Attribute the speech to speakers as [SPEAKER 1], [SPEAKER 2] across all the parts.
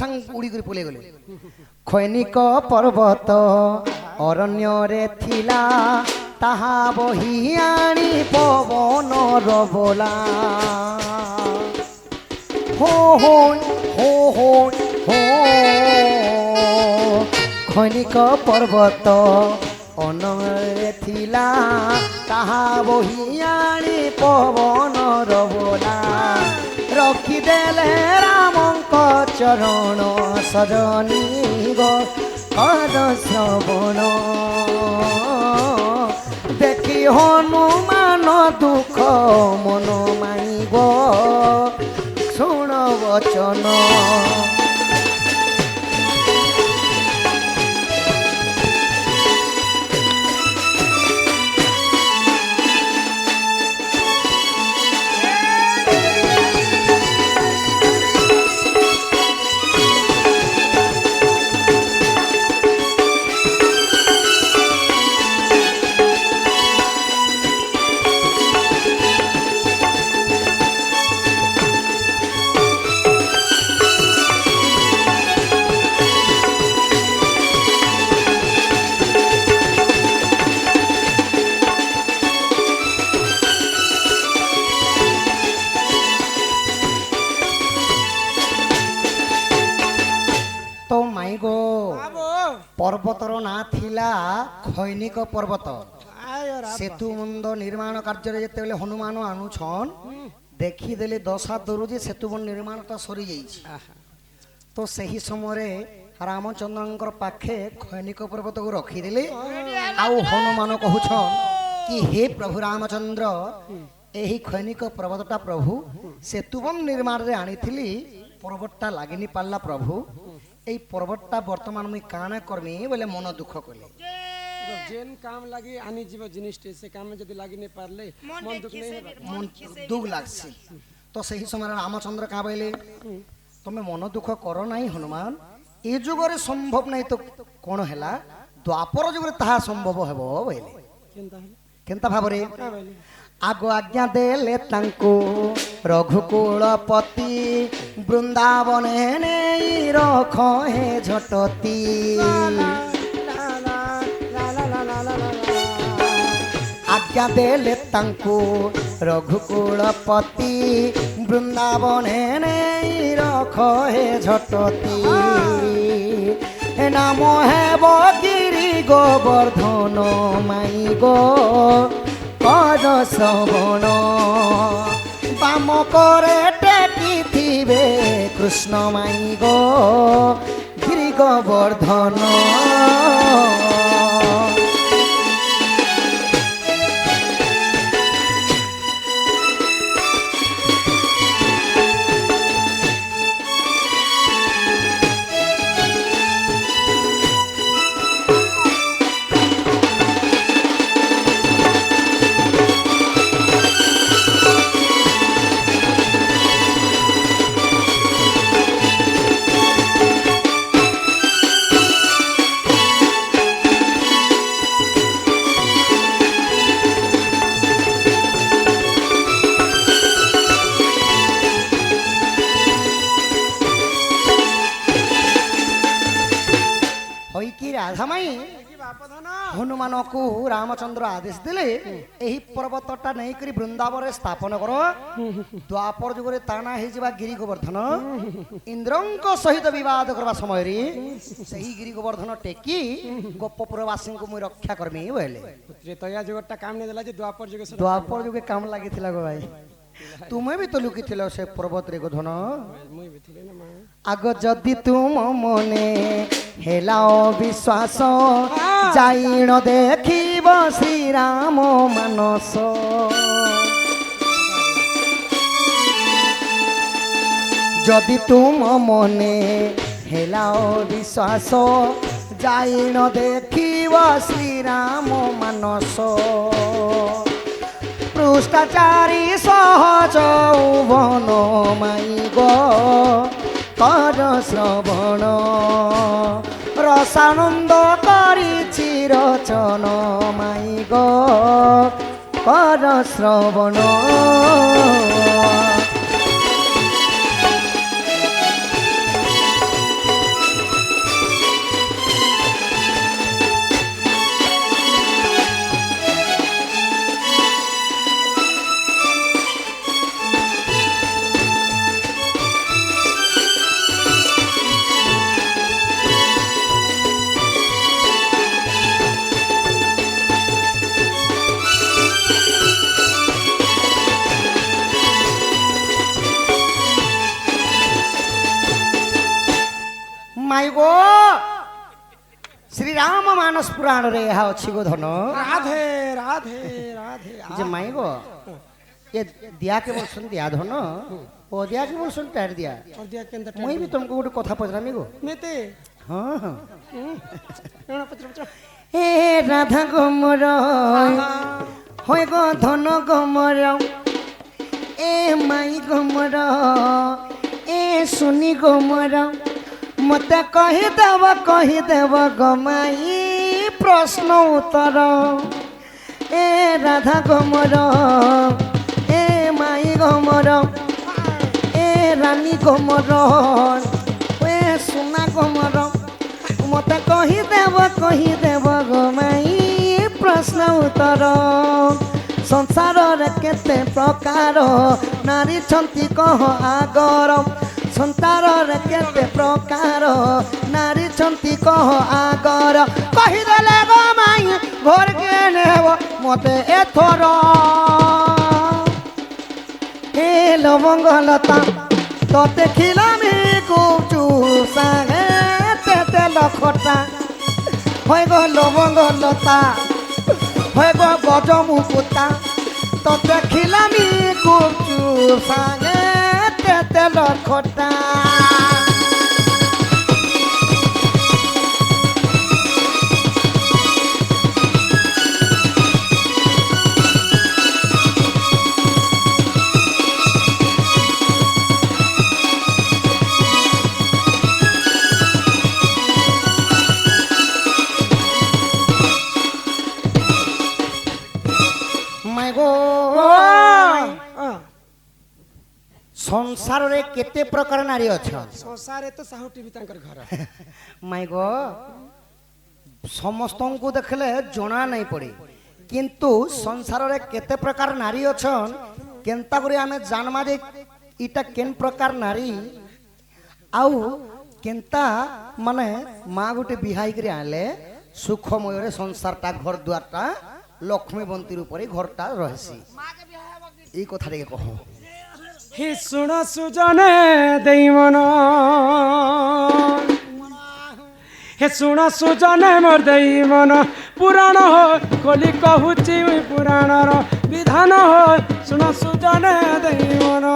[SPEAKER 1] ठांग उड़ी कर पले गले खैनिक पर्वत अरण्य थिला ताहा बही आनी पवन रबला हो हो हो हो हो खैनिक पर्वत अरण्य थिला ताहा बही आनी पवन रबला रखिदेले रामंक चरण सजनी गो कर श्रवण देखी हनुमान दुख मन माइब शुण वचन पर्वतर ना थिला खैनिक पर्वत सेतु मुंद निर्माण कार्य जिते हनुमान आनुछन देखीदे दशा दरु सेतु निर्माणटा सरी जाइए तो सही समय रामचंद्र पाखे खैनिक पर्वत को रखीदे आउ हनुमान कहूछन कि हे प्रभु रामचंद्र यही खैनिक पर्वतटा प्रभु सेतुबन निर्माण रे आनी पर्वतटा लगिनी पाला प्रभु এই পর্বতটা বর্তমান মুই কানা করমি বলে মন দুঃখ কলে
[SPEAKER 2] যেন কাম লাগি আনি জীব জিনিসটি সে কামে যদি লাগি নে পারলে মন দুঃখ নেই হবে
[SPEAKER 1] মন দুঃখ লাগছে তো সেই সময় রামচন্দ্র কা বলে তুমি মন দুঃখ করো নাই হনুমান এই যুগরে সম্ভব নাই তো কোন হেলা দ্বাপর যুগরে তাহা সম্ভব হেব বলে কেনতা ভাবরে आगो आज्ञा देले तांको रघुकुलपति वृंदावन नहीं रख हे झटती आज्ञा देले तांको रघुकुलपति वृंदावन नहीं रख हे झटती नाम है गिरी गोवर्धन माई गो कर श्रवण बाम करे टेकी थिबे कृष्ण माई गो गिरी गोवर्धन हनुमान को रामचंद्र आदेश दिले यही पर्वतटा नहीं करी वृंदावन स्थापन कर द्वापर जुगरे ताना हे जिबा गिरी गोवर्धन इंद्रंक सहित विवाद करबा समय रे सही गिरी गोवर्धन टेकी गोपपुरवासी को मुई रक्षा करमी बोले
[SPEAKER 2] त्रेतया जुगटा काम ने देला जे
[SPEAKER 1] द्वापर जुगे काम लागिथिला गो भाई तुम्हें भी तो लुकी थिलो से पर्वत रे गोधन आग जदि तुम मने हेलाओ विश्वास जाइन देखिब श्री राम मानस जदि तुम मने हेलाओ विश्वास जाइन देखिब श्री राम मानस पृष्ठाचारी सहज वन माई गो कर श्रवण रसानंद करी चिरचन माई गो कर श्रवण ମାଇ ଗୋ ଶ୍ରୀରାମ ମାନସ ପୁରାଣରେ ଏହା ଅଛି ଗୋ ଧନ
[SPEAKER 2] राधे राधे राधे
[SPEAKER 1] যে মাই গো এ দিয়াকে বলছন দিয়া ধন ও দিয়াকে বলছন টার দিয়া
[SPEAKER 2] और दिया के अंदर
[SPEAKER 1] মই বি তোমাকে গোটে কথা পচরামি গো
[SPEAKER 2] नेते
[SPEAKER 1] হ্যাঁ হ্যাঁ
[SPEAKER 2] पत्र पत्र
[SPEAKER 1] এ রাধা গোমর হয় গো ধন গোমর এ মাই গোমর এ শুনি গোমর মতে কহিদেব গমাই প্রশ্ন উত্তর এ রাধা গোমর এ মাই গোমর এ রানী গোমর এ সোনা গোমর মতে কহিদেব গমাই প্রশ্ন উত্তর সংসারের কেতে প্রকার নারী ছন্তি কহ আগর সংসারের কেতে প্রকার নারী ছন্তি কহ আগর কহিদেলে গমাই ঘরকে নেব মতে এথর হে লবঙ্গলতা তোতে খিলামি কুচু সাগে তেতে লখটা হয়ে গো লবঙ্গলতা হয়ে গো গজমুকুতা তোতে খিলামি কুচু সাগে তেতে লখটা ସଂସାରରେ କେତେ ପ୍ରକାର ନାରୀ ଅଛନ୍
[SPEAKER 2] संसार तो साहू टीवी तांकर घर
[SPEAKER 1] ମାଇ ଗୋ ସମସ୍ତଙ୍କୁ ଦେଖିଲେ ଜଣା ନାଇଁ ପଡେ କିନ୍ତୁ ସଂସାରରେ କେତେ ପ୍ରକାର ନାରୀ ଅଛନ୍ କେନ୍ତା କରି ଆମେ ଜାନମା ଯେ ଇଟା କେନ୍ ପ୍ରକାର ନାରୀ ଆଉ କେନ୍ତା ମାନେ ମା ଗୋଟେ ବିହାଇ କରି ଆଣିଲେ ସୁଖମୟରେ ସଂସାରଟା ଘର ଦୁଆରଟା ଲକ୍ଷ୍ମୀବନ୍ତୀ ରୂପରେ ଘରଟା ରହିସି এই কথা ଟିକେ କହ
[SPEAKER 2] हि सुन सुजने देई मन हे सुन सुजने मोर देई मन पुराण हो खोली कहूची पुराणर विधान हो सुन सुजने देई मन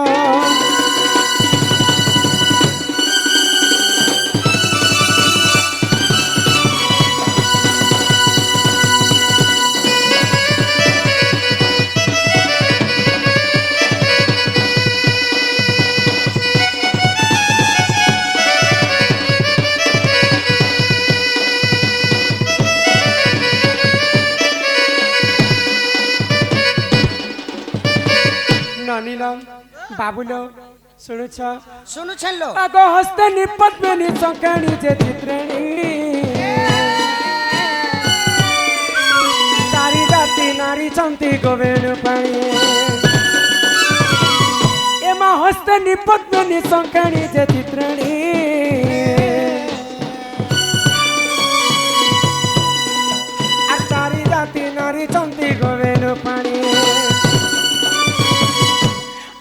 [SPEAKER 2] नानीला बाबूलो सुनुछ
[SPEAKER 1] শুনুছেন লো
[SPEAKER 2] आगो हस्ते निपत में निसंकणी जे चित्रेणी चारी जाति नारी चंती गोवेन पाणी एमा हस्ते निपत में निसंकणी जे चित्रेणी आ चारी जाति नारी चंती गोवेन पाणी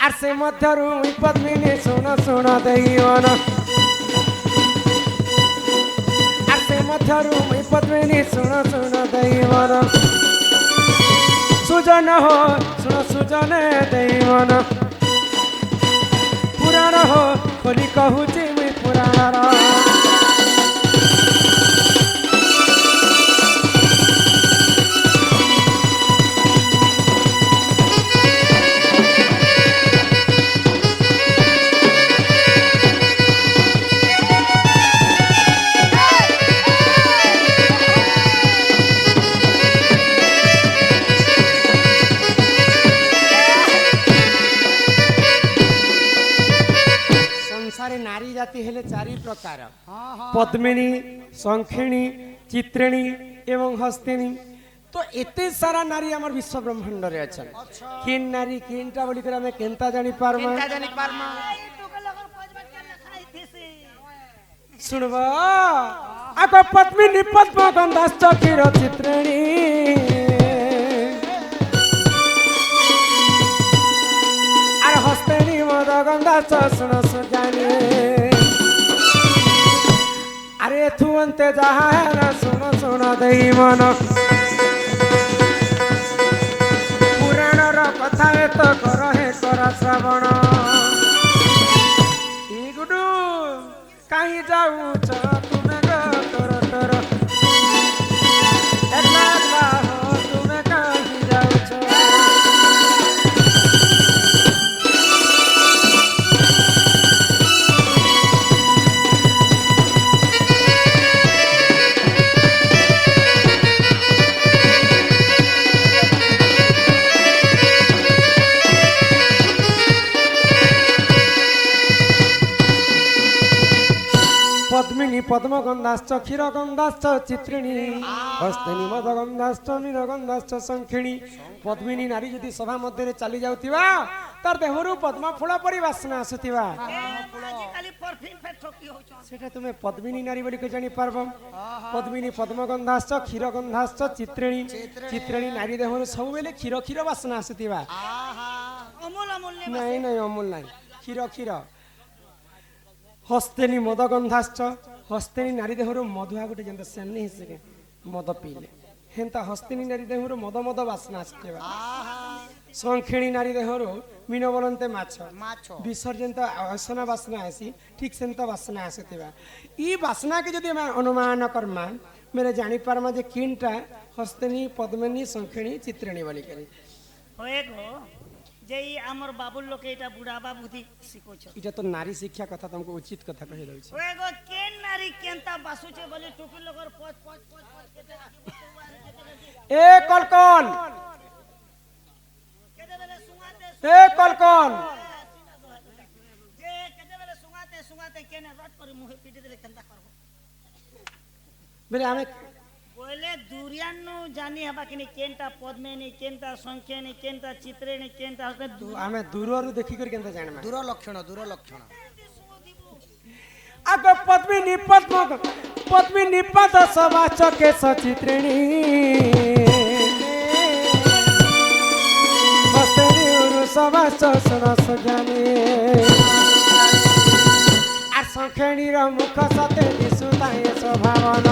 [SPEAKER 2] আর সে মধ্যরু পদ্মিনী শুন শুন দেইওন আর সে মধ্যরু পদ্মিনী শুন শুন দেইওন সুজন হো শুন সুজনে দেইওন পুরাণ হো খোলি কহুছি মুই পুরাণর संसारे नारी जाति हेले चारि प्रकार पद्मिनी शंखिणी चित्रिणी एवं हस्तिनी तो एते सारा नारी हमर विश्व ब्रह्मांड रे अछन किन नारी किनटा बोली कर हमें केनता जानि पारमा सुनबा आको पद्मिनी पद्म गंधा चकिर चित्रिणी आर हस्तिनी मद गंधा सुन सुजानी ସେଠୁ ଅନ୍ତେ ଯାହା ହେଲା ଶୁଣ ଶୁଣ ଦେଇ ମନ ପୁରାଣର କଥା ଏତ କର ହେ କର ଶ୍ରବଣ ଇ ଗୁଡୁ କାହିଁ ଯାଉଛ ତୁମେ ଗো ତୋର ତୋର ଏକଲା ଏକଲା ହୋ ତୁମେ କାହିଁ ଯାଉଛ পদ্মিনী পদ্মগন্ধাশ্চ ক্ষীরগন্ধাশ্চ চিত্রিণী হস্তিনী মদগন্ধাশ্চ নীলগন্ধাশ্চ শঙ্খিণী পদ্মিনী নারী যদি সভা মধ্যে চালি যাউথিবা তার দেহরু পদ্ম ফুল পরি বাসনা আসুথিবা সেটা তুমি পদ্মিনী নারী বলি জানি পারব পদ্মিনী পদ্মগন্ধাশ্চ ক্ষীরগন্ধাশ্চ চিত্রিণী চিত্রিণী নারী দেহরু ସବୁବେଳେ ক্ষীর ক্ষীর বাসনা আসুথিবা নাই নাই অমূল নাই ক্ষীর ক্ষীর হস্তেনি মদগন্ধাশ্চ হস্তেনি নারী দেহরু মধুয়া গোটে যেন সেনি হিসেবে মদ পিলে হেন্তা হস্তেনি নারী দেহরু মদ মদ বাসনা আসিবা শঙ্খিণী নারী দেহরু মিন বলন্তে মাছ বিসর্জন্ত অসনা বাসনা আসি ঠিক সেন্ত বাসনা আসিবা ই বাসনাকে যদি আমি অনুমান কর্মা মেরে জানি পারমা যে কিনটা হস্তেনি পদ্মিনী শঙ্খিণী চিত্রিণী বলি করে
[SPEAKER 3] হয়ে গো যে আমার বাবুর লোকে এটা বুড়া বাবুদি শিখোছ
[SPEAKER 2] এটা তো নারী শিক্ষা কথা তোমাকে উচিত কথা কহি দউছি
[SPEAKER 3] হয়ে গো কেন নারী কেনতা বাসুছে বলি টুকি লোকর পচ পচ পচ পচ কেতে
[SPEAKER 2] এ কলকল
[SPEAKER 3] কেতে বেলে সুঙাতে
[SPEAKER 2] এ কলকল
[SPEAKER 3] যে কেতে বেলে সুঙাতে সুঙাতে কেনে রট করে মুহে পিটে দিলে কেনতা করব
[SPEAKER 2] বেলে আমি
[SPEAKER 3] বলে দুরিয়ানো জানি হবা কিনি কেনতা পদ্মিনী কেনতা সংখ্যানি কেনতা চিত্রেনি কেনতা হস্তে
[SPEAKER 2] আমি দূরରୁ ଦେଖିକରି କେନ୍ତା ଜାଣମା
[SPEAKER 1] ଦୂର ଲକ୍ଷଣ
[SPEAKER 2] ଆଗ ପଦ୍ମିନୀ ପଦ୍ମିନୀ ପଦ ସଭା ଚକେଶ ଚିତ୍ରିଣୀ ହସ୍ତେନି ଉରୁ ସଭା ଚଷଣ ସଜ୍ଞାନୀ আর শঙ্খিণীর মুখ সতে দিশুতাই স্বভাবন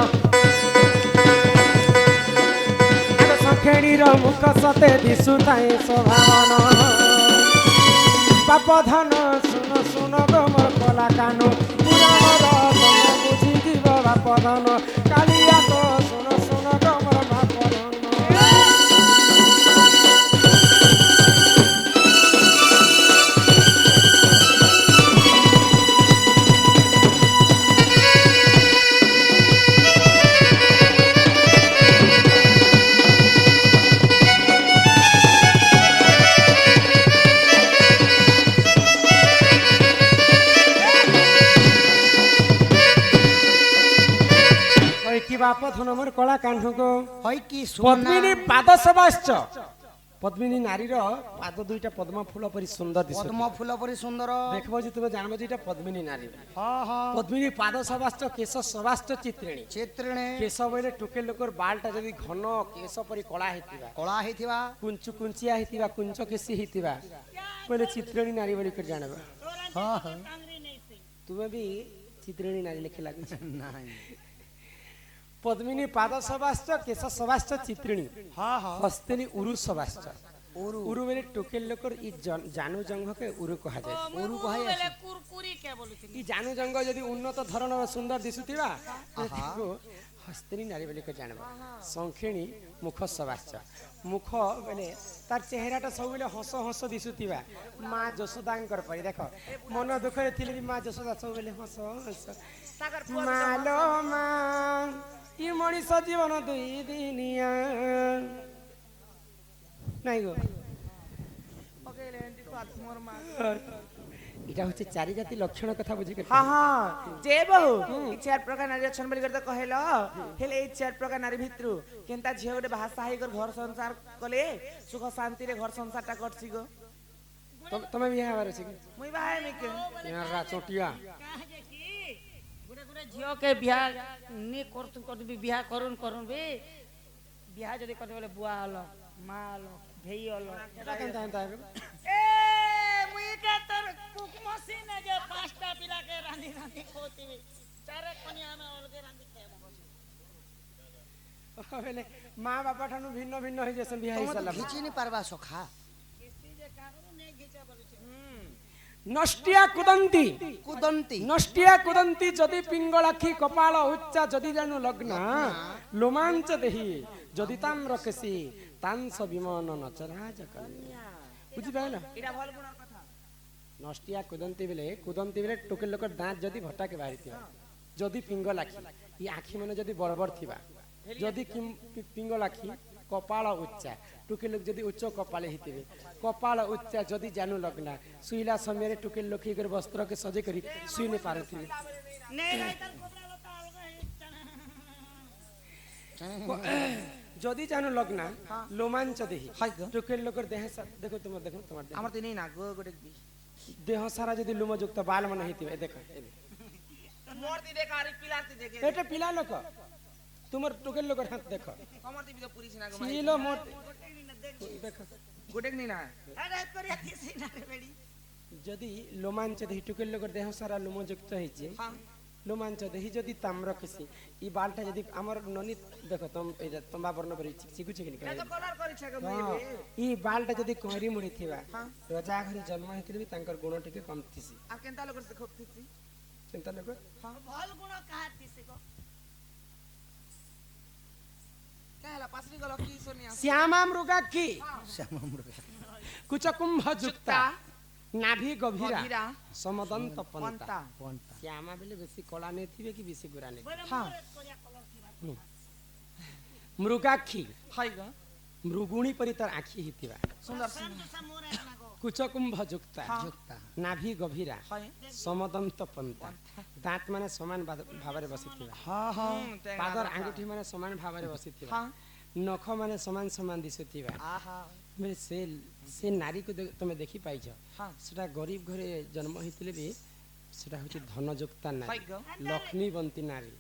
[SPEAKER 2] শঙ্খিণীর মুখ সতে দিশুতাই স্বভাবন বাপ ধন শুন শুন গো মোর কলা কানু পুরাণর বুঝি দিব বাপ ধন কালিয়া তো শুন শুন গো মোর বাপ ধন কি বাপ ধন মোর কলা কাহ্নু গো
[SPEAKER 1] হয় কি
[SPEAKER 2] পদ্মিনী পাদ সবাশ্চ পদ্মিনী নারীর পাদ দুইটা পদ্ম ফুল পরি সুন্দর দিশে
[SPEAKER 1] পদ্ম ফুল পরি সুন্দর
[SPEAKER 2] দেখবো যে তুমি জানবো যে এটা পদ্মিনী নারী
[SPEAKER 1] হ্যাঁ হ্যাঁ
[SPEAKER 2] পদ্মিনী পাদ সবাশ্চ কেশ সবাশ্চ চিত্রিণী
[SPEAKER 1] চিত্রিণী
[SPEAKER 2] কেশ বইলে টুকে লোকর বালটা যদি ঘন কেশ পরি কলা হইতিবা
[SPEAKER 1] কଳା ହେଇଥିବା
[SPEAKER 2] কুঞ্চু কুঞ্চিয়া হইতিবা কুঞ্চ কেশি হইতিবা বলে চিত্রিণী নারী বলি করে জানবা
[SPEAKER 1] হ্যাঁ হ্যাঁ
[SPEAKER 3] টাংরি নেইছে
[SPEAKER 2] তুমি বি চিত্রিণী নারী লেখে লাগুছে
[SPEAKER 1] নাই
[SPEAKER 2] পদ্মিনী পাদ সবাশ্চ কেশ সবাশ্চ চিত্রিণী
[SPEAKER 1] হ্যাঁ হ্যাঁ
[SPEAKER 2] হস্তেনি উরু সবাশ্চ
[SPEAKER 1] উরু
[SPEAKER 2] উরু বেলে টোকেল লোকর ই জানু জঙ্গকে উরু কহা যায়
[SPEAKER 1] উরু কহাই
[SPEAKER 3] বেলে কুরকুরি কে বলুছিলি
[SPEAKER 2] ই জানু জঙ্গ যদি উন্নত ধরনের সুন্দর দিশুথিবা তাকু হস্তেনি নারী বলি কে জানবা শঙ্খিণী মুখ সবাশ্চ মুখ বেলে তার চেহারাটা সবুলে হস হস দিশুথিবা মা যশোদাঙ্কর পরি দেখো মন দুঃখরে থিলে মা যশোদা সবুলে হস হস মালো মা ই মଣିষ জীবন দুই দিনিয়া নাই গো এটা হচ্ছে চারি জাতি লক্ষণ কথা বুঝি
[SPEAKER 4] हाँ हाँ जे बहु ई चार प्रकार नारी अछन बोली करते कहलो हेले ई चार प्रकार नारी भितरु केनता झियो गोटे भाषा हेकर घर संसार कले सुख शांति रे घर संसार टा करछि गो
[SPEAKER 2] তুমি বিয়ে হবার আছে কি
[SPEAKER 4] मुई बाहे मिके
[SPEAKER 2] ইয়ারা চটিয়া
[SPEAKER 3] কাহে যে কি গুড়ে গুড়ে ঝিও কে বিয়া নি করতু করতু বিয়া করুন করুন বে বিয়া যদি করতে বলে বুয়া হলো মা হলো ভেই হলো
[SPEAKER 2] এটা কেন তাই তাই
[SPEAKER 3] এ মুই কে তোর কুক মশিনে যে পাঁচটা পিলাকে রাঁধি রাঁধি খাওতিবি ଚାରେ କନିଆ ଆମେ ଅଲଗା ରାନ୍ଧି ଖାଇବୁ
[SPEAKER 2] ବେଲେ ମା ବାପା ଠାନୁ ଭିନ୍ନ ଭିନ୍ନ ହେଇ ଯେସନ୍ ବିହା ହେଇ
[SPEAKER 1] ତମେ
[SPEAKER 2] ସାରିଲା
[SPEAKER 1] ତ ଘିଚି ନି ପାରବା ସଖା
[SPEAKER 3] କିସ୍ତି ଯେ କାଗରୁ ନେଇ ଘିଚା ବୋଲୁଛି
[SPEAKER 2] ନଷ୍ଟିଆ କୁଦନ୍ତି
[SPEAKER 1] କୁଦନ୍ତି
[SPEAKER 2] ନଷ୍ଟିଆ କୁଦନ୍ତି ଯଦି ପିଙ୍ଗଳାକ୍ଷୀ କପାଳ ଉଚ୍ଚା ଯଦି ଜାଣୁ ଲଗ୍ନ ଲୋମାଞ୍ଚ ଦେହି ଯଦି ତାମ୍ ରକେସି ତାଂସ ବିମାନ ନଚରାଜ କନ୍ୟା ବୁଝିପାରିଲ
[SPEAKER 4] এটা ভাল গুণর কথা
[SPEAKER 2] ନଷ୍ଟିଆ କୁଦନ୍ତି ବେଲେ ଟୋକେ ଲୋକ ଦାঁତ ଯଦି ଭଟାକେ ବାହାରିଥିବ ଯଦି ପିଙ୍ଗଳାକ୍ଷୀ ଇ ଆଖି ମାନେ ଯଦି ବଡ଼ ବଡ଼ ଥିବା ଯଦି ପିଙ୍ଗଳାକ୍ଷୀ କପାଳ ଉଚ୍ଚା ଟୁକେ ଲୋକ ଯଦି ଉଚ୍ଚ କପାଳେ ହେଇଥିବେ କପାଳ ଉଚ୍ଚା ଯଦି ଜାନୁ ଲଗ୍ନା ଶୁଇଲା ସମୟରେ ଟୁକେ ଲୋକ କରି ବସ୍ତ୍ରକେ ସଜେଇ କରି ଶୁଇ ନି ପାରୁଥିବେ
[SPEAKER 3] ନେଇ ଭାଇ ତାର କପଡ଼ା ଲତା ଅଲଗା ହେଇ
[SPEAKER 2] যদি জানো লগ্না লোমাঞ্চ দেহি
[SPEAKER 4] হয় গো।
[SPEAKER 2] টুকের লোকের দেহ দেখো তোমার দেহ
[SPEAKER 4] আমার তো নেই না গো গোটে দি
[SPEAKER 2] দেহ সারা যদি লুমযুক্ত বাল মানে হইতিবে দেখো
[SPEAKER 4] মোর দি দেখ আর পিলার দি দেখে
[SPEAKER 2] এটা পিলা লোক তোমার টুকের লোকের হাত দেখো
[SPEAKER 4] আমার দি পুরিছ না গো
[SPEAKER 2] ছিল মোট দেখো
[SPEAKER 4] গোটে নেই না
[SPEAKER 3] আরে করিয়া কিসি না রে বেড়ি
[SPEAKER 2] যদি লোমাঞ্চ দেহি টুকের লোকের দেহ সারা লুমযুক্ত হইছে
[SPEAKER 4] হ্যাঁ
[SPEAKER 2] লোমাঞ্চ দেহি যদি তাম্র কিসি ই বালটা যদি আমার ননি দেখো এটা তম্বা বর্ণ করে চিকুছে কিনি
[SPEAKER 4] এটা তো কলার করিছ গো
[SPEAKER 2] ହଁ,
[SPEAKER 4] মই
[SPEAKER 2] ଇ ବାଲଟା ଯଦି କହରି ମୁড়ି ଥିବା
[SPEAKER 4] ହଁ।
[SPEAKER 2] ରଜା ଘରେ ଜନ୍ମ ହେଇଥିଲେ ବି ତାଙ୍କର ଗୁଣ ଟିକେ କମ ଥିସି
[SPEAKER 4] আর কেনতা লোক দেখো থিছি
[SPEAKER 2] ଚିନ୍ତା ନ କର
[SPEAKER 3] ভাল গুণ কাহা দিছে গো
[SPEAKER 4] কাহলা পাসরি গলো কি শুনিয়া
[SPEAKER 2] ଶ୍ୟାମା ମୃଗାକ୍ଷୀ
[SPEAKER 1] ଶ୍ୟାମ ମୃଗା
[SPEAKER 2] କୁଚକୁମ୍ଭ ଯୁକ୍ତା ନାଭି ଗଭୀରା
[SPEAKER 4] গভীরা
[SPEAKER 2] ସମଦନ୍ତ ପନ୍ତା
[SPEAKER 4] পন্তা
[SPEAKER 1] ପନ୍ତା
[SPEAKER 2] ଶ୍ୟାମା ବେଲେ ବେଶୀ କଳା ନେଇଥିବେ କି ବେଶୀ ଗୋରା ନେଇଥିବେ
[SPEAKER 3] বলে
[SPEAKER 4] হ্যাঁ।
[SPEAKER 3] মোরে করিয়া কলর কিবা
[SPEAKER 2] ମୃଗାକ୍ଷୀ
[SPEAKER 4] হয় গো
[SPEAKER 2] ମୃଗୁଣୀ ପରି ତାର ଆଖି ହେଇଥିବା
[SPEAKER 4] সুন্দর
[SPEAKER 3] শান্ত সা মোরে না গো
[SPEAKER 2] କୁଚକୁମ୍ଭ ଯୁକ୍ତା
[SPEAKER 4] হ্যাঁ।
[SPEAKER 1] ଯୁକ୍ତା
[SPEAKER 2] ନାଭି ଗଭୀରା
[SPEAKER 4] হয়
[SPEAKER 2] ସମଦନ୍ତ ପନ୍ତା ଦାঁତ ମାନେ ସମାନ ଭାବରେ ବସିଥିବା
[SPEAKER 1] ହଁ ହଁ
[SPEAKER 2] ପାଦର ଆଙ୍ଗୁଠି ମାନେ ସମାନ ଭାବରେ ବସିଥିବା
[SPEAKER 4] হ্যাঁ
[SPEAKER 2] ନଖ ମାନେ ସମାନ ସମାନ ଦିଶୁଥିବା
[SPEAKER 1] ଆହା
[SPEAKER 2] ବେଲେ ସେ ନାରୀକୁ ତମେ ଦେଖି ପାଇଛ
[SPEAKER 4] হ্যাঁ
[SPEAKER 2] ସେଟା ଗରିବ ଘରେ ଜନ୍ମ ହେଇଥିଲେ ବି ସେଟା ହଉଛି ଧନଯୁକ୍ତା ନାରୀ
[SPEAKER 4] হয় গো
[SPEAKER 2] ଲକ୍ଷ୍ମୀବନ୍ତୀ ନାରୀ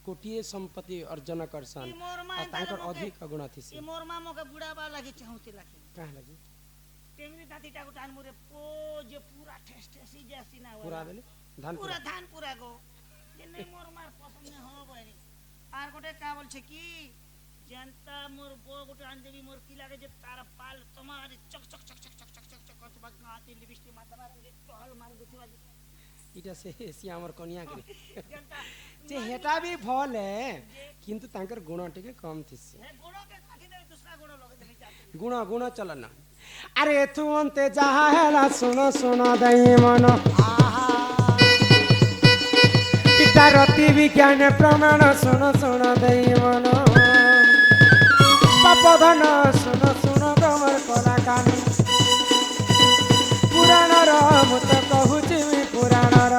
[SPEAKER 2] କୋଟିଏ ସମ୍ପତ୍ତି ଅର୍ଜନ କରସନ୍
[SPEAKER 3] ଇ ମୋର ମା
[SPEAKER 2] ଆଉ ତାଙ୍କର
[SPEAKER 3] ତାର
[SPEAKER 2] ଅଧିକ ଗୁଣ ଥିସି
[SPEAKER 3] ଇ ମୋର ମା মকে বুড়াবা লাগি চাহুতি লাগি
[SPEAKER 2] କାହା ଲାଗି
[SPEAKER 3] টেংরি দাঁতিটা গোটা আনমুরে পো যে পুরা ঠেস ঠেসি যাসি না
[SPEAKER 2] ପୁରା ବେଲେ ଧାନ
[SPEAKER 3] পুরা ধান পুরা গো যে নেই মোর মার পছন্দ হব বাইরে আর গোটে কা বলছে কি জেনতা মোর বউ গোটে আন দেবি মোর কি লাগে যে তার পাল তোমার চক চক চক চক চক চক চক চক করতে গাতি লিপস্টিক মাথা দিয়ে টহল মারি দিছিবা
[SPEAKER 2] ଇଟା ସେ ଆମର କନିଆ କରି
[SPEAKER 3] জেনতা
[SPEAKER 2] ଯେ ହେଟା ବି ଭଲ କିନ୍ତୁ ତାଙ୍କର ଗୁଣ ଟିକେ କମ ଥିସି
[SPEAKER 3] হে গোড়কে কাটি দেবে দুসরা গোড় লগে দেই যাতে
[SPEAKER 2] ଗୁଣ ଚଲନ ଆରେ ତୁ ଅନ୍ତେ ଯାହା ହେଲା ଶୁଣ ଶୁଣ ଦେଇ ମନ ପିତା ରତି ବିଜ୍ଞାନ ପ୍ରମାଣ ଶୁଣ ଶୁଣ ଦେଇ ମନ ପାପ ଧନ ଶୁଣ ଶୁଣ ତମର କଳାକାନ ପୁରାଣର ମୁଁ ତ କହୁଛି ପୁରାଣର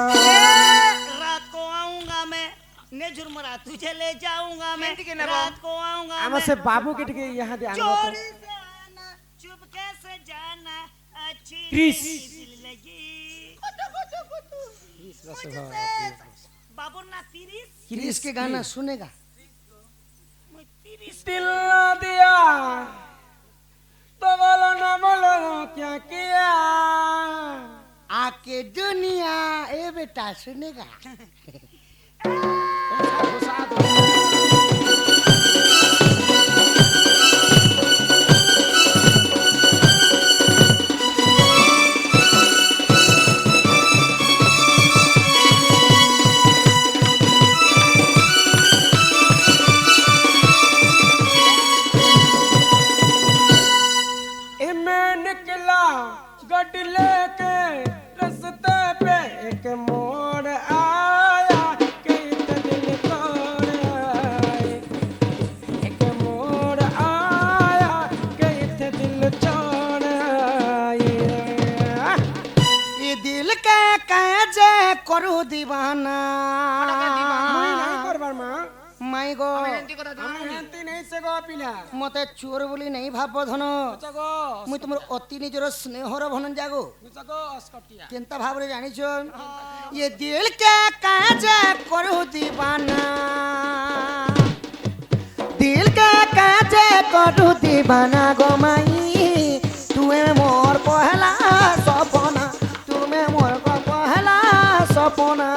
[SPEAKER 3] रात को आऊंगा मैं ने झुरमरा तुझे ले जाऊंगा मैं
[SPEAKER 4] केंती के नबो?
[SPEAKER 3] रात को आऊंगा
[SPEAKER 2] ଆମ
[SPEAKER 3] मैं
[SPEAKER 2] ସେ ବାବୁ କେ ଟିକେ यहाँ दे
[SPEAKER 3] चोरी से आना चुपके से जाना अच्छी
[SPEAKER 2] क्रिस।
[SPEAKER 3] नहीं दिल लगी बाबू ना 30
[SPEAKER 1] क्रिस के गाना सुनेगा
[SPEAKER 3] मैं 30
[SPEAKER 2] दिल दिया तो बोलो ना बोलो क्या किया
[SPEAKER 1] आके दुनिया ए बेटा सुनेगा
[SPEAKER 2] ए मैं निकला गड्डी लेके रस्ते पे एक मोड़ आया कि दिल तोड़ आए एक मोड़ आया कि दिल तोड़ आए
[SPEAKER 1] ये दिल के कैसे करू दीवाना
[SPEAKER 2] मुई नहीं करबार मां
[SPEAKER 1] माई गो
[SPEAKER 4] এন্টি কথা
[SPEAKER 2] আমি হেন্তি নেই সে গো পিলা
[SPEAKER 1] মতে চোর বলি নেই ভাব ধন
[SPEAKER 2] বুঝগো
[SPEAKER 1] মুই তোমার অতি নিজর স্নেহর ভনঞ্জাগো
[SPEAKER 2] বুঝগো অস্কটিয়া
[SPEAKER 1] কেনতা ভাবরে জানিছ ये दिल के कैसे करू दीवाना दिल के कैसे करू दीवाना गो माई तुम्हें मोर पहला सपना तुम्हें मोर को पहला सपना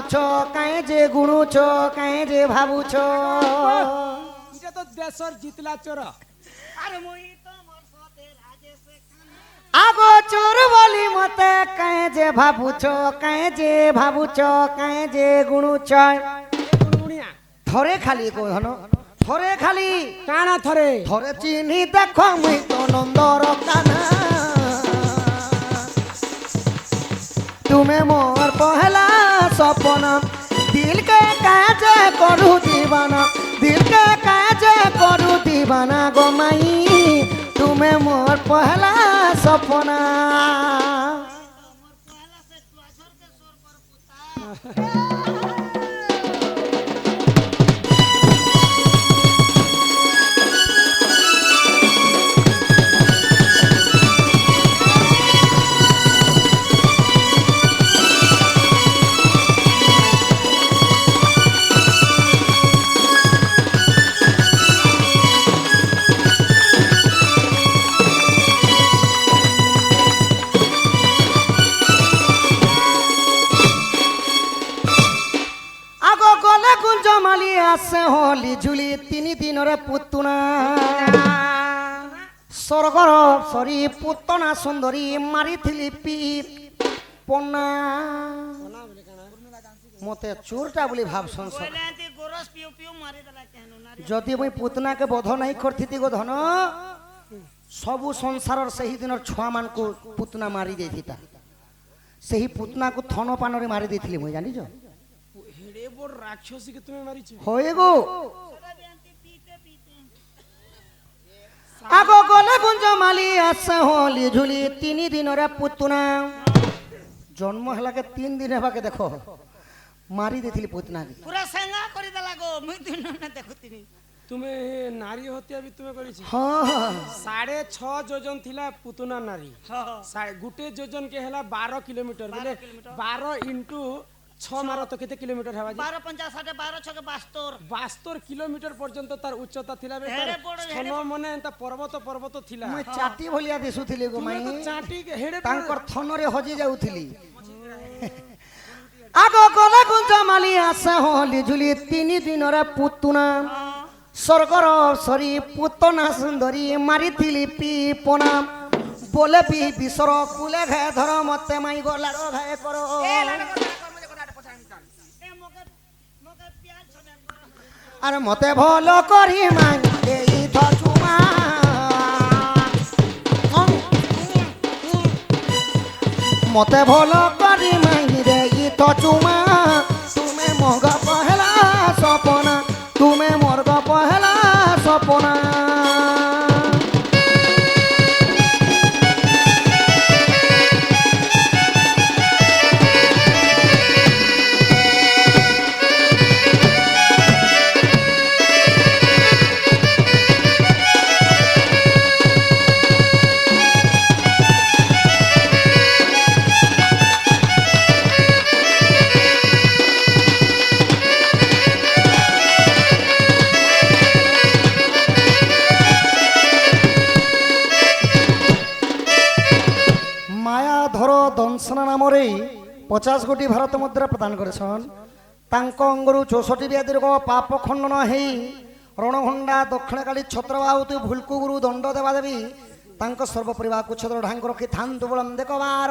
[SPEAKER 1] ভাবুছ কায়ে যে গুণুছ কায়ে যে ভাবুছ
[SPEAKER 2] এটা তো দেশর জিতলা চোর।
[SPEAKER 3] আর মুই তোমার সাথে রাজে সেখানে
[SPEAKER 1] আগো চোর বলি মতে কায়ে যে ভাবুছ কায়ে যে ভাবুছ কায়ে যে গুণুছ
[SPEAKER 2] গুণগুণিয়া
[SPEAKER 1] থরে খালি কো ধন থরে খালি
[SPEAKER 2] কানা থরে
[SPEAKER 1] থরে চিনি দেখো মুই তো নন্দর কানা তুমি মোর পহলা সপনা দিল কে কাজে করু দিবানা দিল কে কাজে করু দিবানা গো মাই তুমি মোর পহলা সপনা
[SPEAKER 3] মোর পহলা সে তু আছরকে সোর পর পুতা
[SPEAKER 1] আগো গলে গুঞ্জমালি আছে হলি ঝুলি তিনি দিনরে পুতুনা স্বর্গর সরি পুতনা সুন্দরী মারিথিলি পিত পনা মতে চোরটা বলি ভাবছন সব।
[SPEAKER 3] কইলে আন্তি গোরস পিউ পিউ মারি দেলা কেন নারী
[SPEAKER 1] যদি মুই পুতনাকে বধ নাই করথিতি গো ধন সবু সংসারর সেই দিনর ছুয়া মানকু পুতনা মারি দেইথিতা সেই পুতনাকু থন পানরে মারি দেইথিলি মুই জানিছ
[SPEAKER 2] হেড়ে বড় রাক্ষসীকে তুমি মারিছো।
[SPEAKER 1] হয়ে গো
[SPEAKER 3] সেটা আন্তি পিতে পিতে
[SPEAKER 1] আগো গলে গুঞ্জমালি আছে হলি ঝুলি তিনি দিনরে পুতনা জন্ম হেলাকে 3 দিন হেবাকে দেখো মারি দেইথিলি পুতনাকে
[SPEAKER 3] পুরা সেঙ্গা করে দেলা গো মুই দিন না দেখুতিনি
[SPEAKER 2] তুমি নারী হত্যা বি তুমি করেছো।
[SPEAKER 1] হ্যাঁ
[SPEAKER 2] 6.5 যোজন থিলা পুতুনা নারী গুটে যোজন কে হেলা 12 কিলোমিটার বলে 12 ইনটু 6 মারো তো কেতে কিলোমিটার হবা
[SPEAKER 3] 12 50 60 12 6 72
[SPEAKER 2] 72 কিলোমিটার পর্যন্ত তার উচ্চতা থিলা বে
[SPEAKER 3] হেড়ে বড়,
[SPEAKER 2] ছন মনে তা পর্বত পর্বত থিলা
[SPEAKER 1] মুই চাটি ভলিয়া দিସୁଥିଲି গো
[SPEAKER 2] তুমি
[SPEAKER 1] মাই
[SPEAKER 2] তো চাটি হেড়ে
[SPEAKER 1] তাঙ্কর থনরে হজি যাউଥିଲି আগো গলে গুঞ্জমালি আছে হলি ঝুলি তিনি দিনরে পুতুনা স্বর্গর সরি পুতনা সুন্দরী মারিথিলি পিপনা বলে পি বিসর কুলে ঘে ধর মতে মাই গলার ঘে করো
[SPEAKER 3] এ মকে মকে পিয়াজ ছনে
[SPEAKER 1] আর মতে ভাল করি মাই দেই ধচুমা মতে ভাল করি মাই দেই ধচুমা তুমি মগ পহলা সপনা তুমি মর্গ পহলা সপনা মায়াধর দংশনা নামরে 50 কোটি ভারত মুদ্রা প্রদান করেছেন তাঙ্ক অঙ্গরু 64 ব্যাধির পাপ খণ্ডন হেই রণভণ্ডা দক্ষিণকালী ছত্রবাহুতি ভুলকু গুরু দণ্ড দেবা দেবী তাঙ্ক সর্বপরিবার কুচ্ছদ্র ঢাঙ্গ রক্ষি থান্তু বলম দেখবার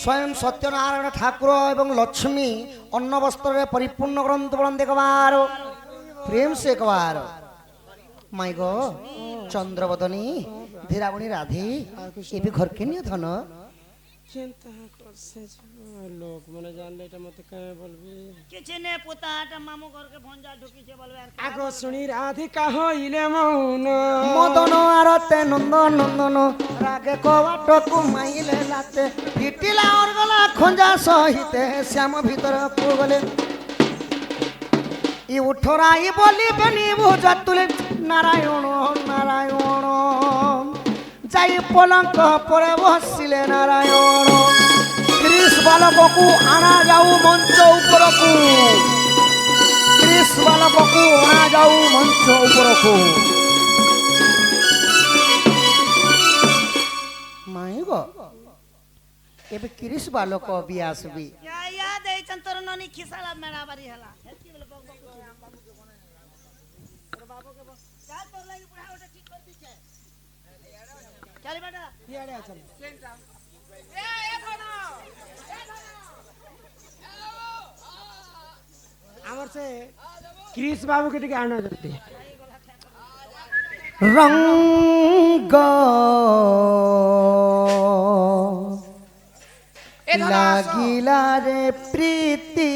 [SPEAKER 1] স্বয়ং সত্যনারায়ণ ঠাকুর এবং লক্ষ্মী অন্ন বস্ত্রে পরিপূর্ণ গ্রন্থ বলম দেখবার প্রেম সে একবার মাই গো চন্দ্রবদনী ধীরাবণী রাধে এবি ঘরকে নিয়ে ধন
[SPEAKER 2] চিন্তা করছে লোক মানে জানলে এটা মতে কেমন বলবি
[SPEAKER 3] কিছু নে পোতাটা মামু ঘরকে ভঞ্জা ঢুকিছে বলবে আর
[SPEAKER 2] আগো শুনি রাধিকা হইলে মৌন
[SPEAKER 1] মদন আরতে নন্দন নন্দন রাগে কবাটকু মাইলে লাতে পিটিলা ওর গলা খঞ্জা সহিতে শ্যাম ভিতর গলে ই উঠরাই বলি বেনি ভুজা তুলে নারায়ণ নারায়ণ যাই পলঙ্ক পরে বসিলে নারায়ণ ত্রিশ বালককু আনা যাও মঞ্চ উপরকু ত্রিশ বালককু আনা যাও মঞ্চ উপরকু মাইব ଏବେ 30 ବାଲକ ବି ଆସିବି
[SPEAKER 3] या या देइछ কেন তোর ননি খিসালা মেড়া বাড়ি হেলা হেতি বলে বক বক করছিস আম বাবুকে বনে তোর বাবুকে বল যা তোর লাগি বুড়া ওটা ঠিক করে দিছে চল বেটা
[SPEAKER 2] ইয়ারে আছেন আমার সে ক্রিস বাবুকে টিকে আনা যেতে
[SPEAKER 1] রঙ্গ লাগিলা রে প্রীতি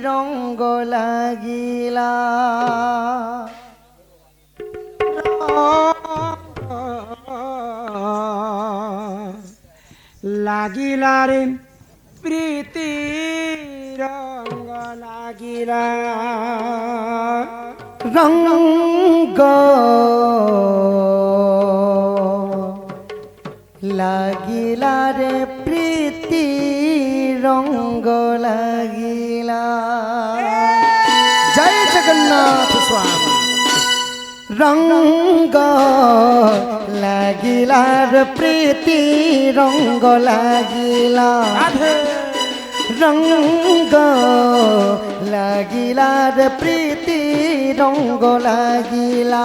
[SPEAKER 1] রঙ্গ লাগিলা
[SPEAKER 2] লাগিলা রে প্রীতি রঙ্গ লাগিলা
[SPEAKER 1] রঙ্গ লাগিলা রে প্রীতি রঙ্গ লাগিলা জয় জগন্নাথ স্বামী রঙ্গ লাগিলার প্রীতি রঙ্গ লাগিলা রঙ্গ লাগিলার প্রীতি রঙ্গ লাগিলা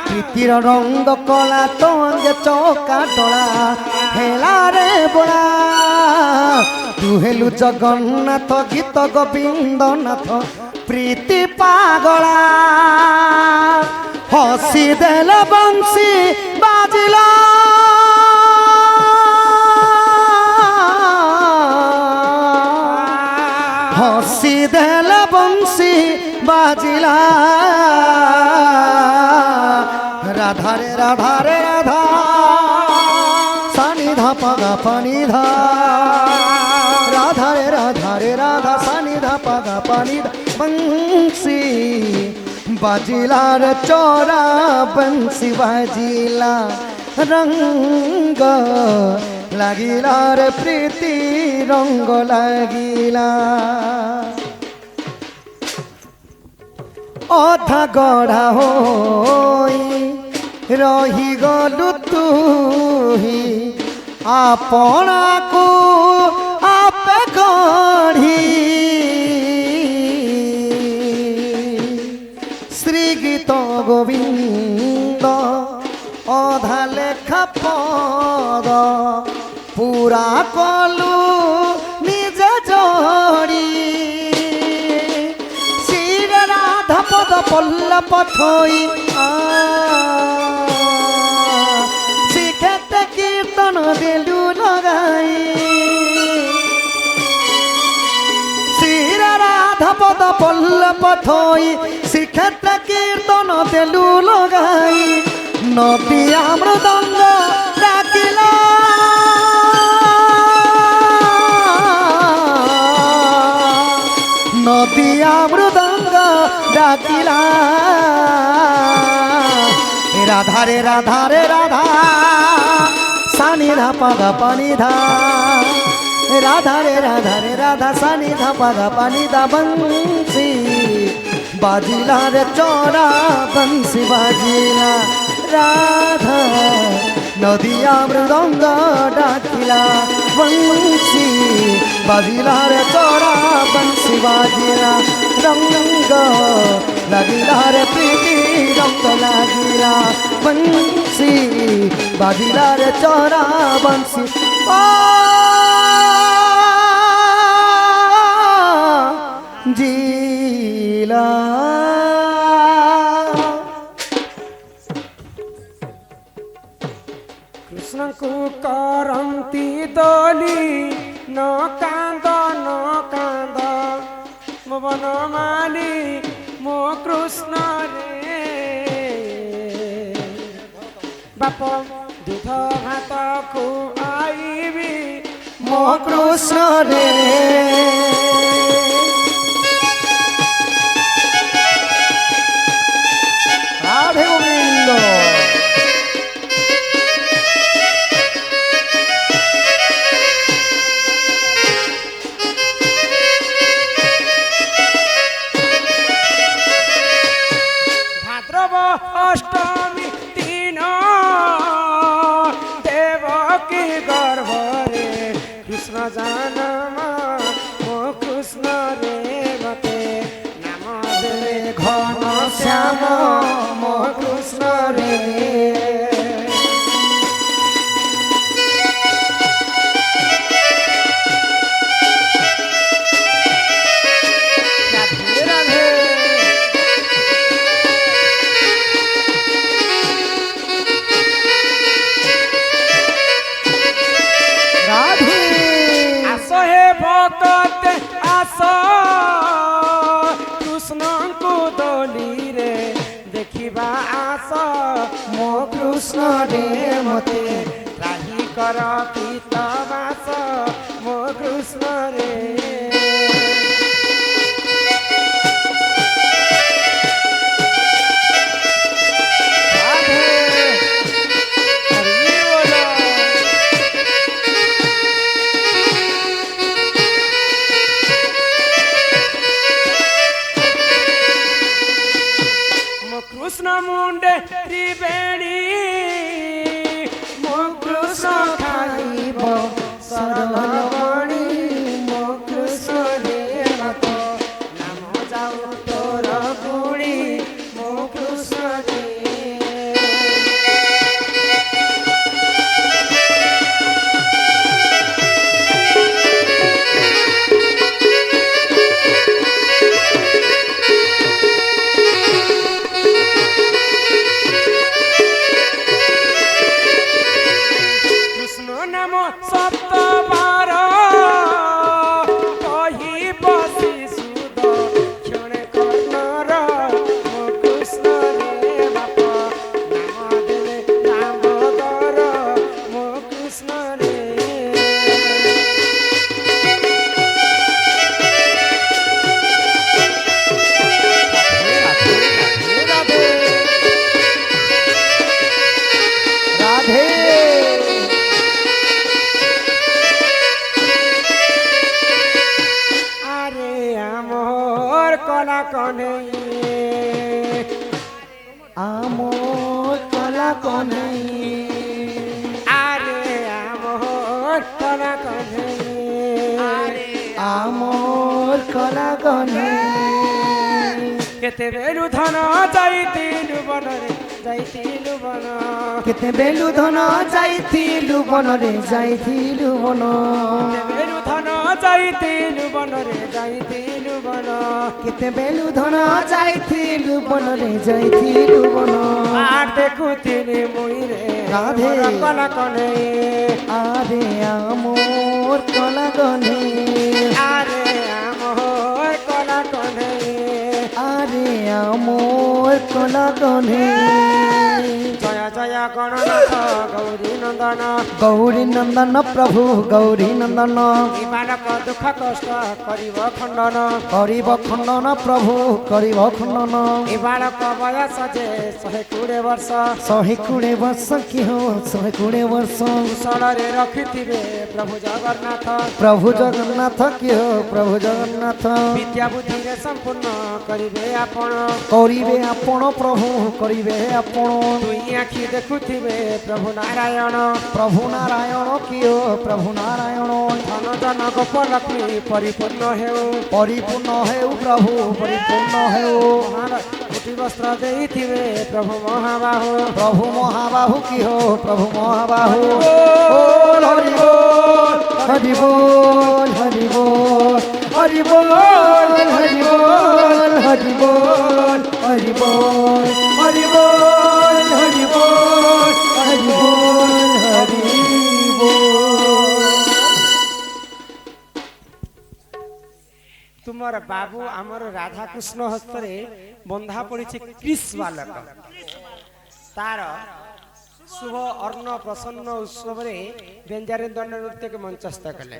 [SPEAKER 1] প্রীতির রঙ্গ কলা তঙ্গে চৌকা ডলা হেলারে বড়া তু হেলু জগন্নাথ গীত গোবিন্দনাথ প্রীতি পাগলা হসি দেল বংশী বাজিলা হসি দেল বংশী বাজিলা রাধারে রাধারে রাধা সানি ধা পাগা পানি ধা রাধারে রাধারে রাধা সানি ধা পাগা পানি ধা বংশী বাজিলার চোরা বংশী বাজিলা রঙ্গ লাগিলার প্রীতি রঙ্গ লাগিলা অধা গড়া হই রহি গলু তুহি আপনাকু আপে গঢ়ি শ্রীগীত গোবিন্দ অধা লেখা পদ পুরা কলু নিজ জড়ি শ্রী রাধা পদ পল্লব থই শিখেতে কীর্তন দিলু লগাই শ্রী রাধা পদ পল্লব থই শিখেতে কীর্তন দিলু লগাই নদিয়া মৃদঙ্গ ডাকিলা নদিয়া মৃদঙ্গ ডাকিলা রাধারে রাধারে রাধা সানি ধা পাগা পানি ধা রাধারে রাধারে রাধা সানি ধা পাগা পানি ধা বংশী বাজিলা রে চোরা বংশী বাজিলা রাধা নদিয়া মৃদঙ্গ ডাকিলা বংশী বাজিলা রে চোরা বংশী বাজিলা রঙ্গ লাগিলা রে প্রীতি রঙ্গ লাগিলা বংশী বাজিলা রে চোরা বংশী জিলা
[SPEAKER 2] কৃষ্ণଙ୍କୁ କରନ୍ତି ଦୋଲି ନ କାନ୍ଦ ମୋ ବନମାଲି ମୋ କୃଷ୍ଣ ରେ ବାପ ଦୁଧ ଭାତ ଖୁଆଇବି
[SPEAKER 1] ମୋ କୃଷ୍ଣ ରେ রাধে গোবিন্দ
[SPEAKER 2] ভাদ্রব অষ্টমী দিন দেবকী গর্ভরে কৃষ্ণ জন্ম ମୋ
[SPEAKER 1] ঘন শ্যাম মো কৃষ্ণ রে।
[SPEAKER 2] রাধে রাধে।
[SPEAKER 1] রাধে
[SPEAKER 2] আস হে ভক্ত আস কৃষ্ণଙ୍କୁ দলিরে দেখিবা আস
[SPEAKER 1] মো কৃষ্ণ রে মতে
[SPEAKER 2] ত্রাহি কর পিতবাস মো কৃষ্ণ রে। রাধে হরি বল। ମୋ କୃଷ୍ଣ ମୁଣ୍ଡେ ତ୍ରିବେଣୀ ମୋ କୃଷ୍ଣ
[SPEAKER 1] ଖାଇବ ସରବଣୀ ମୋ କୃଷ୍ଣ ରେ ମତେ
[SPEAKER 2] ନାମ ଯାଉ ତୋର ଗୁଣି ମୋ କୃଷ୍ଣ ରେ। কৃষ্ণ নাম সপ্তবার কহিব শিশুদ ক্ষণে কর্ণর ମୋ কৃষ্ণ রে বাপ নাম দেলে দামোদর ମୋ কৃষ্ণ রে।
[SPEAKER 1] রাধে
[SPEAKER 2] আরে আমর কলা কনে
[SPEAKER 1] আমোর কলা কনে
[SPEAKER 2] আরে আমর কলা কনে
[SPEAKER 1] আমোর কলা কনে
[SPEAKER 2] কেতে বেলু ধন যাইতিলু বনরে যাইতিলু বন
[SPEAKER 1] কেতে বেলু ধন যাইতিলু বনরে যাইতিলু বন
[SPEAKER 2] কেতে বেলু ধন যাইতিলু বনরে যাইতিলু বন
[SPEAKER 1] কেতে বেলু ধন যাইতিলু বনরে যাইতিলু বন
[SPEAKER 2] আর দেখুতিলি মুইরে
[SPEAKER 1] রাধে।
[SPEAKER 2] আমর কলা কনে
[SPEAKER 1] আরে আমোর কলা কনে
[SPEAKER 2] আরে আমর কলা কনে
[SPEAKER 1] আরে আমোর কলা কনে
[SPEAKER 2] জয় জয় গণনাথ গৌরী নন্দন
[SPEAKER 1] গৌরী নন্দন প্রভু গৌরী নন্দন
[SPEAKER 2] ইমানক দুঃখ কষ্ট করিব খণ্ডন
[SPEAKER 1] করিব খণ্ডন প্রভু করিব খণ্ডন
[SPEAKER 2] ইমানক বয়স যে 120 বর্ষ
[SPEAKER 1] 120 বর্ষ কি হো 120 বর্ষ
[SPEAKER 2] কুশଳରେ ରଖିଥିବେ ପ୍ରଭୁ ଜଗନ୍ନାଥ
[SPEAKER 1] প্রভু জগন্নাথ কি হো প্রভু জগন্নাଥ
[SPEAKER 2] ବିଦ୍ୟା ବୁଦ୍ଧିରେ ସମ୍ପୂର୍ଣ୍ଣ କରିବେ ଆପଣ
[SPEAKER 1] করিবে আপন প্রভু করিবে আপন
[SPEAKER 2] ଦୁଇ ଆଖି ଦେଖୁଥିବେ ପ୍ରଭୁ ନାରାୟଣ
[SPEAKER 1] প্রভু নারায়ণ কি হো প্রভু নারায়ণ
[SPEAKER 2] ଧନ ଜନ ଗୋପଲକ୍ଷ୍ମୀ ପରିପୂର୍ଣ୍ଣ ହେଉ
[SPEAKER 1] পরিপূর্ণ হেউ প্রভু পরিপূর্ণ হেউ
[SPEAKER 2] ମହାନ କୋଟି ବସ୍ତ୍ର ଦେଇଥିବେ ପ୍ରଭୁ ମହାବାହୁ
[SPEAKER 1] প্রভু মহাবাহু কি হো প্রভু মহাবাহু বল হরি বল হরি বল হরি বল হরি বল হরি বল হরি বল হরি বল হরি বল হরি বল হরি বল হরি বল।
[SPEAKER 2] ତୁମର ବାବୁ ଆମର ରାଧାକୃଷ୍ଣ ହସ୍ତରେ ବନ୍ଧା ପଡ଼ିଛି କ୍ରିସ୍ ବାଲକ ତାର ଶୁଭ ଅର୍ଣ୍ଣ ପ୍ରସନ୍ନ ଉତ୍ସବରେ ବେଞ୍ଜାରେ ଦଣ୍ଡ ନୃତ୍ୟକୁ ମଞ୍ଚସ୍ଥ କଲେ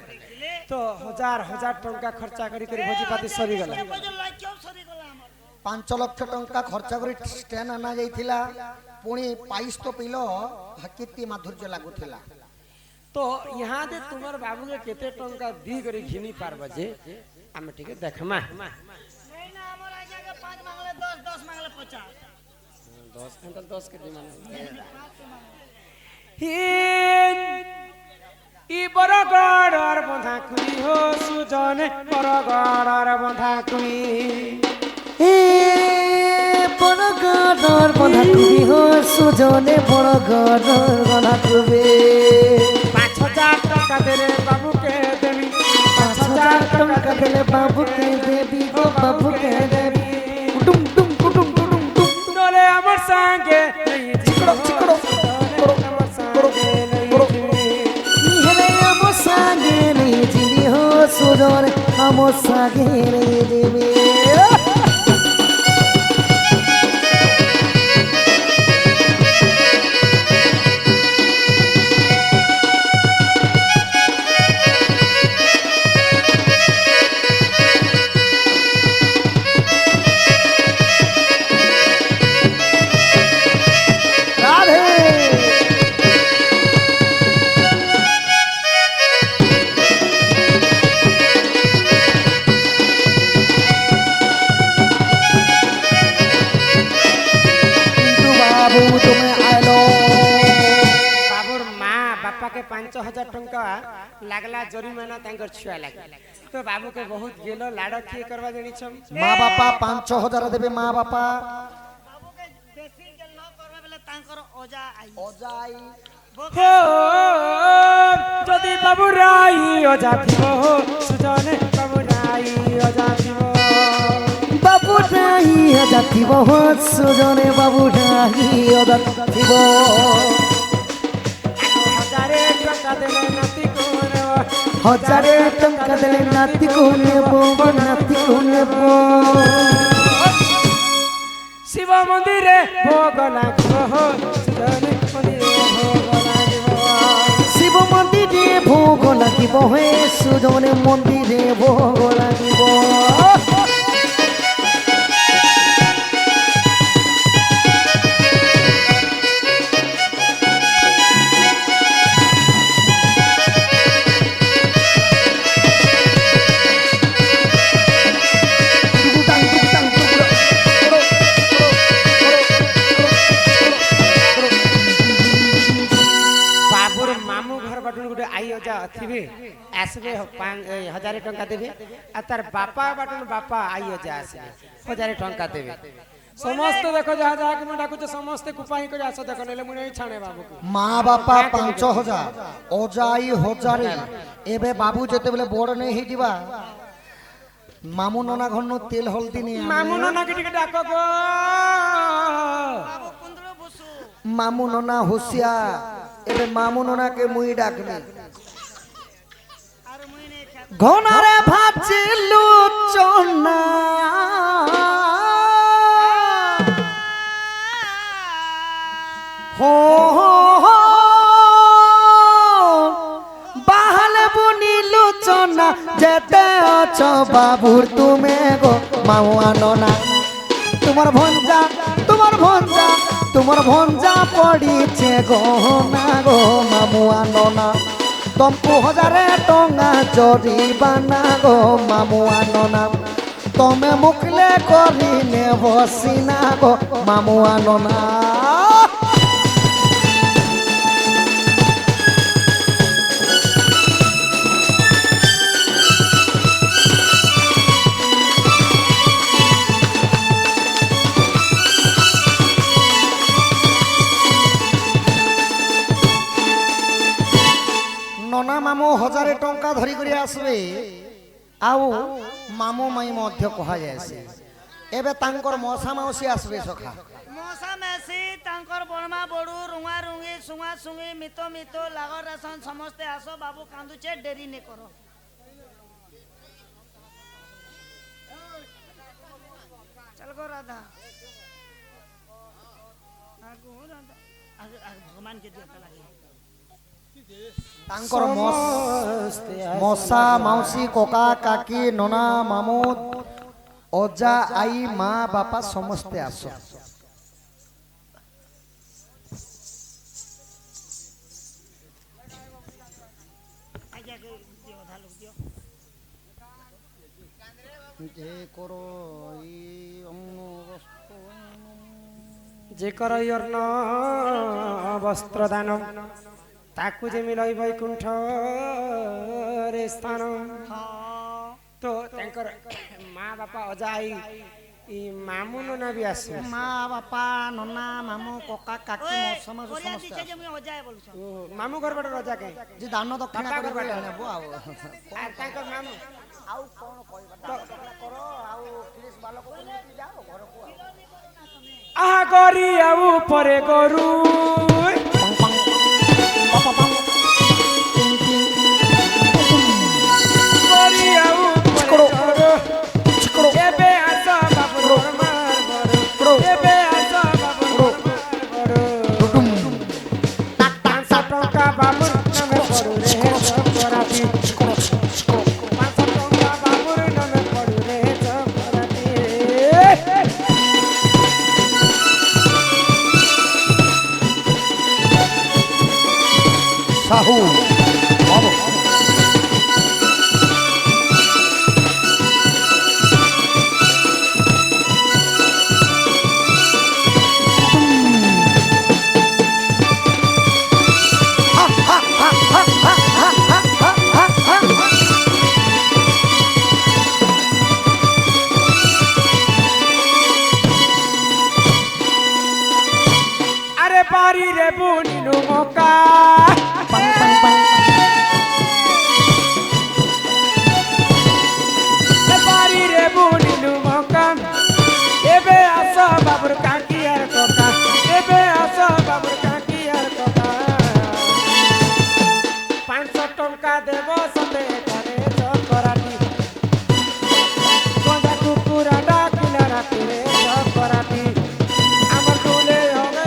[SPEAKER 2] ତ ହଜାର ହଜାର ଟଙ୍କା ଖର୍ଚ୍ଚା କରି ଭୋଜିପାତି ସରିଗଲା।
[SPEAKER 3] ସରିଗଲା ଆମର
[SPEAKER 1] 5 ଲକ୍ଷ ଟଙ୍କା ଖର୍ଚ୍ଚ କରି ଷ୍ଟେନ୍ ଅଣା ଯାଇଥିଲା ପୁଣି ପାଇସ୍ ତ ପିଲ କେତେ ମାଧୁର୍ଯ୍ୟ ଲାଗୁଥିଲା।
[SPEAKER 2] ତ ଇହାଦେ ତୁମର ବାବୁକେ କେତେ ଟଙ୍କା ଦି କରି ଘିନି ପାରବ ଯେ ଆମେ ଟିକେ ଦେଖମା।
[SPEAKER 3] नहीं ना हमारा आगे 5 मांगले 10 10 मांगले 50
[SPEAKER 2] 10 क्विंटल 10 के माने ই বরগড়র বন্ধা কুই হো সুজন বরগড়র বন্ধা কুই
[SPEAKER 1] সুজনে বড় গণনা করবে
[SPEAKER 2] 5,000 টাকা দেলে বাবুকে দেবি
[SPEAKER 1] 5,000 টাকা দিলে বাবুকে দেবি গো বাবুকে দেবি কুটুম টুম কুটুম টুটুম টুম
[SPEAKER 2] নলে আমার সঙ্গে নেই
[SPEAKER 1] চিকড়ো চিকড়ো
[SPEAKER 2] আমার সঙ্গে নেই
[SPEAKER 1] নিহলে আমো সাগে নেই জিবি হো সুজনে আমো সাগে নেই জিবি রাধে কিন্তু বাবু তুমি আইলো
[SPEAKER 2] বাবুর মা বাপাকে 5,000 টঙ্কা লাগলা জরিমানা তাঙ্কর ছুয়া লাগে তো বাবুকে বহুত গেল লাড় কিয়ে করবা জানিছ
[SPEAKER 1] মা বাপা 5,000 দেবে মা বাপা
[SPEAKER 3] বাবুকে বেশি গেল করবে বলে তাঙ্কর অজা আই
[SPEAKER 1] অজাই
[SPEAKER 2] হো যদি বাবু রাই অজা থিব সুজনে বাবু রাই অজা থিব
[SPEAKER 1] বাবু নাহি যাতিব সুজনে বাবু নাহি যাতিব
[SPEAKER 2] 1,000 টাকা দেলে নাতি কোন
[SPEAKER 1] 1,000 টঙ্কা দিলে নাতি নেব নাতি নেব
[SPEAKER 2] শিব মন্দিরে ভোগ লাগিব সুজনে মন্দিরে ভোগ লাগিব
[SPEAKER 1] শিব মন্দিরে ভোগ লাগিব হে সুজনে মন্দিরে ভোগ লাগিব
[SPEAKER 2] বাবুর মামু ঘর বাটুন গোটে আই অজা থিবে আসবে 1,000 টঙ্কা দেবে আর তার বাপা বাটুন বাপা আই অজা আসবে 1,000 টঙ্কা দেবে সমস্ত দেখো যাহা যাহা কি ডাকুছে সমস্তে কুপাই করে আস দেখো নইলে মুই ছাড়ে বাবুকে
[SPEAKER 1] মা বাপা 5,000 অজাই 1,000 এবে বাবু যেতেবেলে বড় নেই হইଯିବା মামু ননা ঘরনো তেল হলদি নিয়ে
[SPEAKER 2] মামু নাকি টিকে ডাকো গো
[SPEAKER 3] বাবু কুন্দ্র বসু
[SPEAKER 1] মামু ননা হুঁশিয়া এবে মামু ননাকে মুই ডাকবি
[SPEAKER 3] আর মুই নে খেত
[SPEAKER 1] ঘনারে ভাজিলু চনা হো বাহালে বুনিলু চনা যেতে অছ বাবুর তুমি গো মামুয়া ননা তোমার ভঞ্জা তোমার ভঞ্জা পড়িছে গহনা গো মামুয়া ননা তমকু 1,000 টঙ্কা জরিমানা গো মামুয়া ননা তমে মুখলে করি নেব সিনা গো মামুয়া ননা ননা মামু 1,000 টঙ্কা ধরি করে আসবে আউ মামু মাই মধ্য কহা যায়ছে এবে তাঙ্কর মশা মাউসী আসবে সখা
[SPEAKER 3] মশা মেসি তাঙ্কর বর্মা বড়ু রুঙা রুঙি সুঙা সুঙি মিত মিত লাগর রাসন সমস্তে আস বাবু কান্দুছে দেরি নে করো চল গো রাধা আগো রাধা আগে ভগবান के दिया লাগে
[SPEAKER 1] তাঙ্কর মশা মাউসী ককা কাকি ননা মামু অজা আই মা বাপা সমস্তে আস
[SPEAKER 3] আগে দিও ধালুক দিও
[SPEAKER 1] যে করো
[SPEAKER 2] যে করই অর্ণ বস্ত্রদান তাকু যে মিলই বৈকুণ্ঠ রে স্থান তো তাঙ্কর মা বাপা অজাই ଇ ମାମୁ ନନା ବି ଆସିବେ
[SPEAKER 1] মা বাপা ননা মামু ককা কাকি মশা মাসু
[SPEAKER 3] ওরিয়া
[SPEAKER 1] সমস্ত
[SPEAKER 3] দিছে যে মুই অজায় বলছ
[SPEAKER 2] ଓ, ମାମୁ ଘର ବାଟେ ରଜା କାଇଁ
[SPEAKER 1] যে দান দক্ষিণা
[SPEAKER 2] বাপা
[SPEAKER 1] করে
[SPEAKER 2] ঘର
[SPEAKER 1] নেব ଆଉ
[SPEAKER 2] আর ତାଙ୍କର ମାମୁ
[SPEAKER 1] ଆଉ କଣ କହିବା ଦାନ ଦକ୍ଷିଣା କର ଆଉ ତିରିଶ ବାଲକ ନେଇକି ଯାଅ ଘରକୁ ଆଉ
[SPEAKER 2] ଆହା ଗରି ଆଉ ପରେ ଗରୁ ଗରି ଆଉ ପରେ ଗରୁ ଏବେ ଆସ ବାବୁ ନରମାର ଗରୁ ଏବେ ଆସ ବାବୁ ନରମାର ଗରୁ 500 ଟଙ୍କା ବାବୁ ନାମେ ପଡୁ ରେ ଚକରାତି 500 ଟଙ୍କା ବାବୁ ନାମେ ପଡୁ ରେ ଚକରାତି
[SPEAKER 1] সাহু বাবু
[SPEAKER 2] আরে বাড়ি রে বুনিনু মকা বাড়ি রে বুনিনু মকা এবে আস বাবুর কাকি আর ককা এবে আস বাবুর কাকি আর ককা 500 টঙ্কা দেব সতে করে চকরাটি গঁজা কুকুরা ডাকিলা রাতিরে চকরাটি আমার ডুলে হবে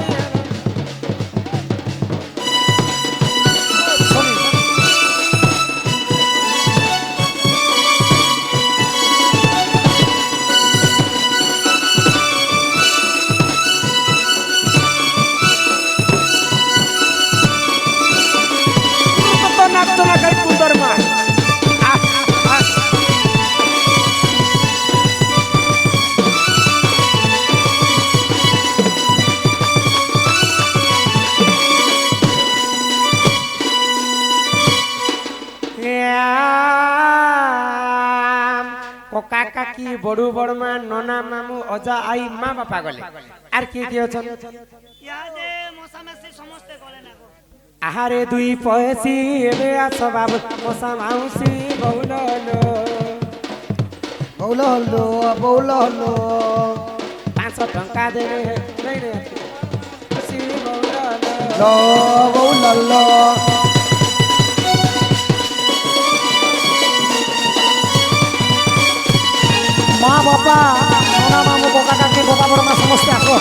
[SPEAKER 2] কত নাচতো না খাই কুন্দর মা ককা কাকি বড়ু বড়মা ননা মামু অজা আই মা বাপা গলে আর কে কে অছন
[SPEAKER 3] ইয়াদে মশা মাসি সমস্ত গলে না গো
[SPEAKER 2] আহারে দুই পয়সি এবে আস বাবু মশা মাউসি বউলো
[SPEAKER 1] বৌল হলো বৌল হলো
[SPEAKER 2] 500 টঙ্কা দেবে নাই রে খুশি বউলো
[SPEAKER 1] ল বৌল ল মা বাবা ননা মামু ককা কাকি বোকা বড় মা সমস্ত আসো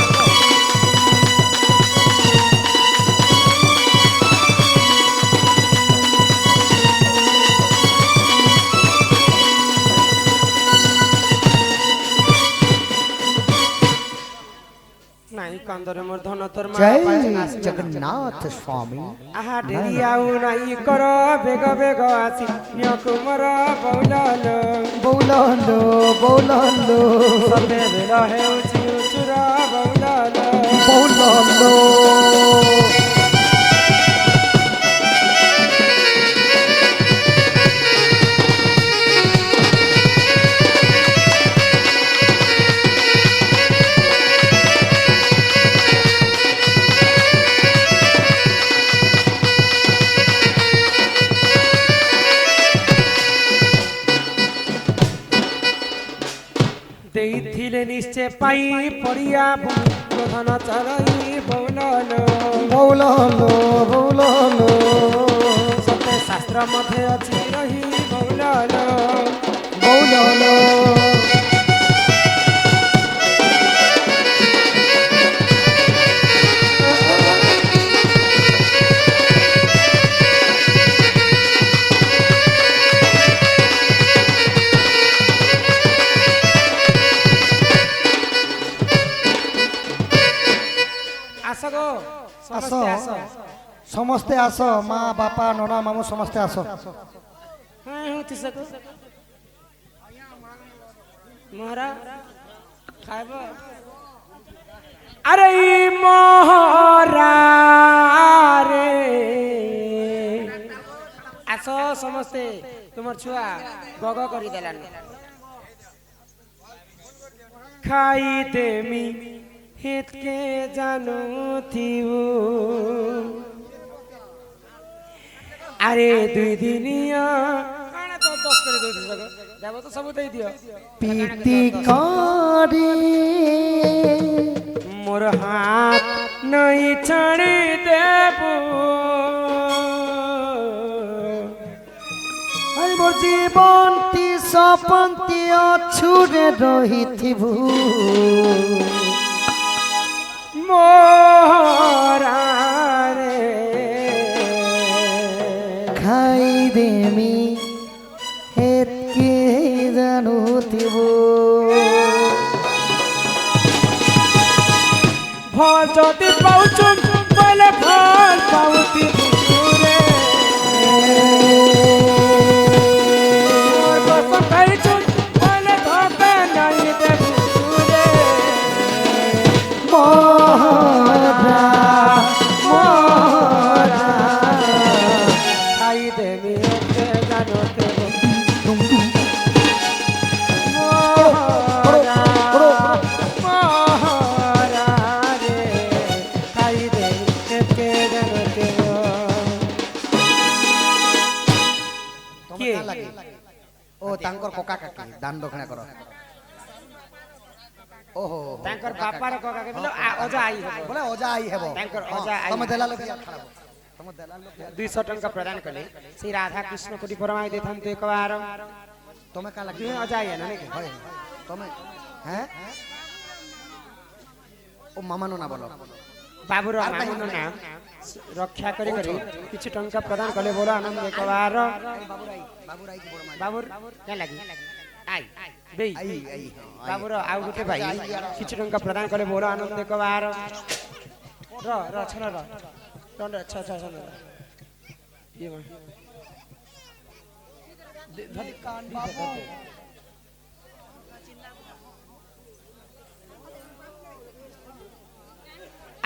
[SPEAKER 2] নাই কান্দরে মোর ধন তোর মা
[SPEAKER 1] জয়
[SPEAKER 2] বাবা আসবে না।
[SPEAKER 1] জগন্নাথ স্বামী
[SPEAKER 2] আহা ডেরি আউ নাই কর বেগ বেগ আসি নিয়কুমর বউলো
[SPEAKER 1] বৌল হলো বৌল হলো
[SPEAKER 2] সবে বেল হেউচি উচুর বউলো
[SPEAKER 1] বৌল হলো
[SPEAKER 2] ଦେଇଥିଲେ ନିଶ୍ଚୟ ପାଇ ପଡ଼ିଆ ପ୍ରଧାନ ଚରଇ ବଉଲ
[SPEAKER 1] বৌল হলো বৌল হলো
[SPEAKER 2] ସତେ ଶାସ୍ତ୍ର ମଧ୍ୟ ଅଛି ରହି ବଉଲ
[SPEAKER 1] বৌল হলো
[SPEAKER 2] ଆସ গো
[SPEAKER 1] আস
[SPEAKER 2] ସମସ୍ତେ ଆସ
[SPEAKER 1] সমস্তে আস মা বাপা ননা মামু সমস্তে আস
[SPEAKER 2] ହଁ ହେଉଛି ସକୁ ମହାରା ଖାଇବ আরে মহারা রে আস ସମସ୍ତେ ତୁମର ଛୁଆ ଗଗ କରିଦେଲାନ ଖାଇ ଦେମି ହେତକେ ଜାନୁଥିବୁ আরে দুই দিনিয়া কানা তো 10 করে দউছি সগো দেব তো সব দেই দিও
[SPEAKER 1] পিতি করি
[SPEAKER 2] মোর হাত নই ছাড়ি দেবু
[SPEAKER 1] আই মোর জীবন তি সপন্তি অছুরে রহিথিবু
[SPEAKER 2] মোরা রে
[SPEAKER 1] খাই দেমি হেতকে জানুথিবু
[SPEAKER 2] ভাল যদি পাউছু বলে ভাল পাউতি রে মোর কসম খাইছু বলে ধোকা নাই দেবু রে
[SPEAKER 1] মোরা মোরা
[SPEAKER 2] খাই দেবি হেতকে জানুতে
[SPEAKER 1] কিଏ ଲାଗେ ଓ ତାଙ୍କର କକା କାକି ଦାନ ଦକ୍ଷିଣା କର ଓହୋ
[SPEAKER 2] ତାଙ୍କର ବାପାର କକା କେମିତି ଅଜା ଆଇ ହେବ
[SPEAKER 1] ବୋଲେ ଅଜା ଆଇ ହେବ
[SPEAKER 2] ତାଙ୍କର
[SPEAKER 1] ହଁ,
[SPEAKER 2] ଅଜା ଆଇ
[SPEAKER 1] ତମେ ଦେଲା ଲୋକ ଖାରାପ ତମେ ଦେଲା ଲୋକ
[SPEAKER 2] 200 ଟଙ୍କା ପ୍ରଦାନ କଲେ ଶ୍ରୀ ରାଧା କୃଷ୍ଣ କୋଟି ପରମାଇ ଦେଇଥାନ୍ତେ ଏକବାର
[SPEAKER 1] ତମେ କା ଲାଗି
[SPEAKER 2] ତୁମେ ଅଜା ଆଇ ନା ନାଇଁ
[SPEAKER 1] হয় ତମେ হ্যাঁ ও মামানো না বলো
[SPEAKER 2] ବାବୁର ମାମୁନ ନାମ ରକ୍ଷା କରି କରି କିଛି ଟଙ୍କା ପ୍ରଦାନ କଲେ ବୋଲ ଆନନ୍ଦ ଏକବାର
[SPEAKER 1] বাবুরাই কি বড় মা
[SPEAKER 2] ବାବୁର କେଁ ଲାଗି ଆଇ ଦେଇ
[SPEAKER 1] আই আই
[SPEAKER 2] ବାବୁର ଆଉ ଗୋଟେ ଭାଇ କିଛି ଟଙ୍କା ପ୍ରଦାନ କଲେ ବୋଲ ଆନନ୍ଦ ଏକବାର ର ଛନ ର ଦଣ୍ଡ ଛ ଛ ଛନ ଇଏ ମା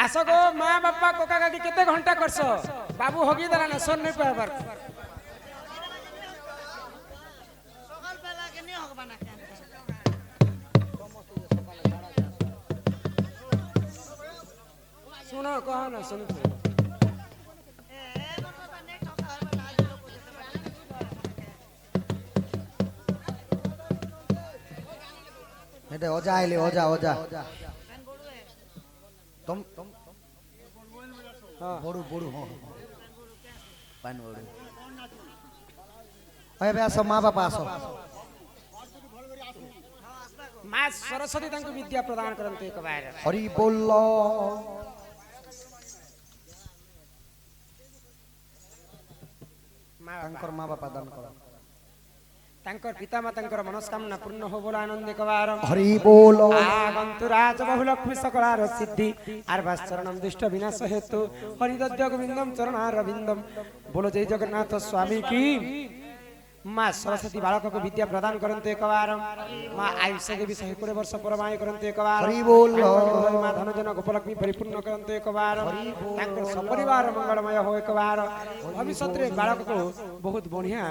[SPEAKER 2] আস গো মা বাপা কোকা কাকি কেতে ঘন্টা করছ বাবু হগি দেলা না সন নাই পাবার
[SPEAKER 3] সকাল বেলা কে নিয়ে হবা না কেন
[SPEAKER 2] শুনো কহ না শুনো
[SPEAKER 1] এটা অজা আইলে অজা অজা तुम
[SPEAKER 2] हाँ
[SPEAKER 1] बड़ू बड़ू हो पान बड़ू अरे बे आसो माँ बापा आसो
[SPEAKER 2] মা সরস্বতী তাଙ୍କୁ বিদ্যা প্রদান করন্তু একবার
[SPEAKER 1] हरि बोल
[SPEAKER 2] মা
[SPEAKER 1] तांकर माँ बापा दान करो
[SPEAKER 2] ତାଙ୍କର ପିତା ମାତାଙ୍କର ମନସ୍କାମନା ପୂର୍ଣ୍ଣ ହବ ବୋଲ ଆନନ୍ଦ ଏକବାର
[SPEAKER 1] हरि बोल
[SPEAKER 2] আগন্তু রাজ বহু লক্ষ্মী সকলার সিদ্ধি আর ভাস্করণম দুষ্ট বিনাশ হেতু হরিদদ্য গোবিন্দম চরণারবিন্দম বলো জয় জগন্নাথ স্বামী কি মা সরস্বতী বালককে বিদ্যা প্রদান করন্তু একবার মা আয়ুষ্য দেবী 120 বর্ষ পরমায় করন্তু একবার
[SPEAKER 1] हरि बोल
[SPEAKER 2] মা ধনজন গোপলক্ষ্মী পরিপূর্ণ করন্তু একবার তাঙ্কর সপরিবার মঙ্গলময় হো একবার ভবিষ্যতে বালককে বহুত বঢ়িয়া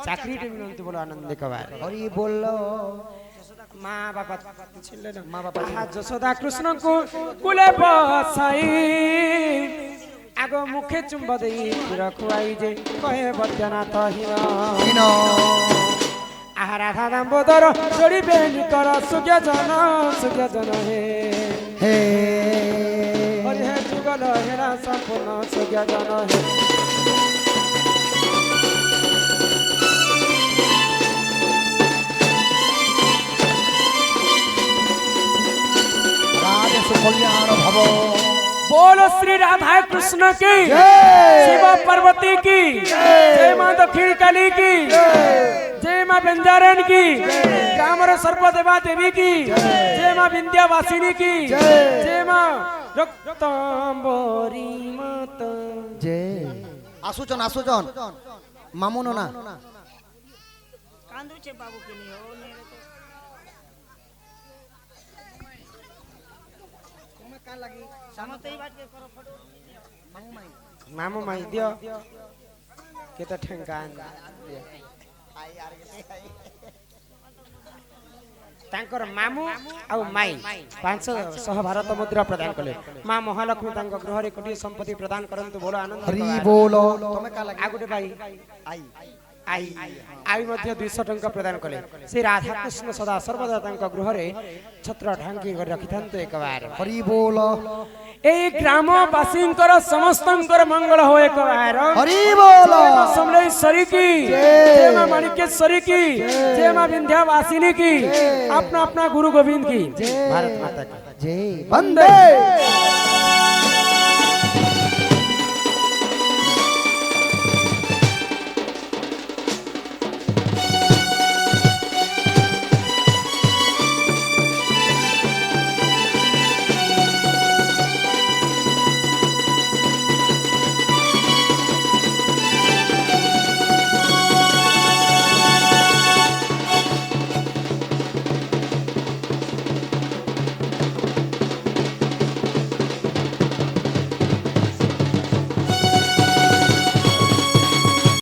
[SPEAKER 2] চাকরিটি মিলন্তু বলো আনন্দ একবার
[SPEAKER 1] हरि बोल
[SPEAKER 2] মা বাবা ছিল না
[SPEAKER 1] মা বাবা
[SPEAKER 2] আহা যশোদা কৃষ্ণଙ୍କୁ কুলে বসাই আগ মুখে চুম্ব দেই ক্ষীর খুয়াই যে কহে বৈদ্যনাথ হির
[SPEAKER 1] नो
[SPEAKER 2] আহা রাধা দাম্বোদর চড়িবে নিকর সুজ্ঞ জন হে
[SPEAKER 1] हे
[SPEAKER 2] হরি হে যুগল হেরা সম্পূর্ণ সুজ্ঞ জন হে
[SPEAKER 1] राज सुकल्याण भव
[SPEAKER 2] बोलो श्री राधा कृष्ण की
[SPEAKER 1] जय।
[SPEAKER 2] शिव पार्वती की जय मां दक्षिण काली की जय मां बंजारन की ग्रामर सर्वदेवा देवी की जय मां विंध्यावासिनी की जय मां रक्तांबरी माता
[SPEAKER 1] जय आसुचन मामुनो ना
[SPEAKER 3] কান্দুছে বাবু কে নিয়ে ও নিয়ে তো তুমি কা লাগি সমতেই বাট কে করো ফটো
[SPEAKER 2] मामू माई दियो केता ठेंकान ତାଙ୍କର ମାମୁଁ ଆଉ ମାଇଁ 500 ଭାରତ ମୁଦ୍ରା ପ୍ରଦାନ କଲେ। ମା ମହାଲକ୍ଷ୍ମୀ ତାଙ୍କ ଗୃହରେ କୋଟିଏ ସମ୍ପତ୍ତି ପ୍ରଦାନ କରନ୍ତୁ। ବୋଲ ଆନନ୍ଦ
[SPEAKER 1] ହରି
[SPEAKER 2] କର।
[SPEAKER 1] ବୋଲ ତମେ କା ଲାଗି
[SPEAKER 2] ଆଉ ଗୋଟେ ଭାଇ
[SPEAKER 1] ଆଇ
[SPEAKER 2] ଆଇ ଆଇ ମଧ୍ୟ 200 ଟଙ୍କା ପ୍ରଦାନ କଲେ। ସେ ରାଧାକୃଷ୍ଣ ସଦା ସର୍ବଦା ତାଙ୍କ ଗୃହରେ ଛତ୍ର ଢାଙ୍କି କରି ରଖିଥାନ୍ତୁ ଏକବାର।
[SPEAKER 1] ହରି ବୋଲ
[SPEAKER 2] এই গ্রামবাসীଙ୍କର ସମସ୍ତଙ୍କର ମଙ୍ଗଳ ହୋ ଏକବାର।
[SPEAKER 1] ହରି ବୋଲ
[SPEAKER 2] ସମଲେଶ୍ୱରୀ की जय मां माणिकेश्वरी की जय मां विंध्यावासिनी की अपना अपना गुरु गोविंद की भारत माता की
[SPEAKER 1] जय वंदे